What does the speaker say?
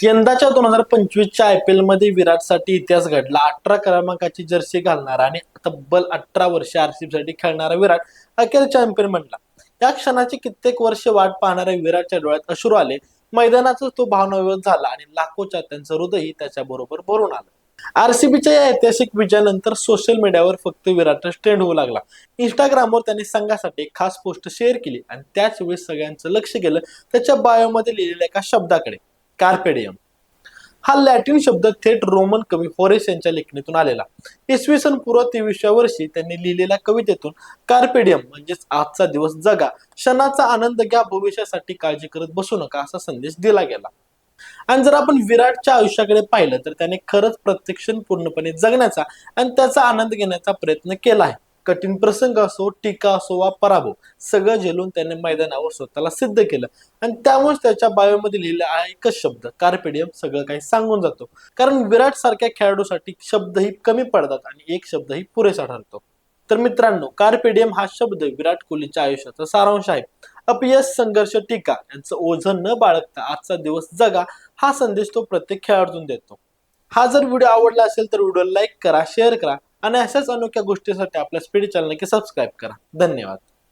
यंदाच्या 2025च्या IPL मध्ये विराटसाठी इतिहास घडला. 18 क्रमांकाची जर्सी घालणारा आणि तब्बल 18 वर्षे RCB साठी खेळणारा विराट अखेर चॅम्पियन बनला. या क्षणाची कित्येक वर्षे वाट पाहणाऱ्या विराटच्या डोळ्यात अश्रू आले. मैदानातच तो भावनाविवल झाला आणि लाखो चाहत्यांचं हृदयही त्याच्याबरोबर भरून आलं. RCBच्या या ऐतिहासिक विजयानंतर सोशल मीडियावर फक्त विराटच ट्रेंड होऊ लागला. इंस्टाग्रामवर त्यांनी संघासाठी एक खास पोस्ट शेअर केली आणि त्याच वेळेस सगळ्यांचं लक्ष गेलं त्याच्या बायोमध्ये लिहिलेल्या एका शब्दाकडे, कार्पेडियम. हा लॅटिन शब्द थेट रोमन कवी होरेस यांच्या लेखणीतून आलेला. इसवी सन पूर्व 23व्या वर्षी त्यांनी लिहिलेल्या कवितेतून कार्पेडियम म्हणजेच आजचा दिवस जगा, क्षणाचा आनंद घ्या, भविष्यासाठी काळजी करत बसू नका असा संदेश दिला गेला. आणि जर आपण विराटच्या आयुष्याकडे पाहिलं तर त्याने खरंच प्रत्येक क्षण पूर्णपणे जगण्याचा आणि त्याचा आनंद घेण्याचा प्रयत्न केला आहे. कठीण प्रसंग असो, टीका असो वा पराभव, सगळं झेलून त्याने मैदानावर स्वतःला सिद्ध केलं आणि त्यामुळे त्याच्या बायोमध्ये लिहिलेला हा एकच शब्द कार्पेडियम सगळं काही सांगून जातो. कारण विराट सारख्या खेळाडूसाठी शब्दही कमी पडतात आणि एक शब्दही पुरेसा ठरतो. तर मित्रांनो, कार्पेडियम हा शब्द विराट कोहलीच्या आयुष्याचा सारांश आहे. अपयश, संघर्ष, टीका यांचं ओझं न बाळगता आजचा दिवस जगा हा संदेश तो प्रत्येक खेळाडूतून देतो. हा जर व्हिडिओ आवडला असेल तर व्हिडिओ लाईक करा, शेअर करा आणि अशाच अनोख्या गोष्टीसाठी आपल्या स्पीड चॅनल नक्की सबस्क्राईब करा. धन्यवाद.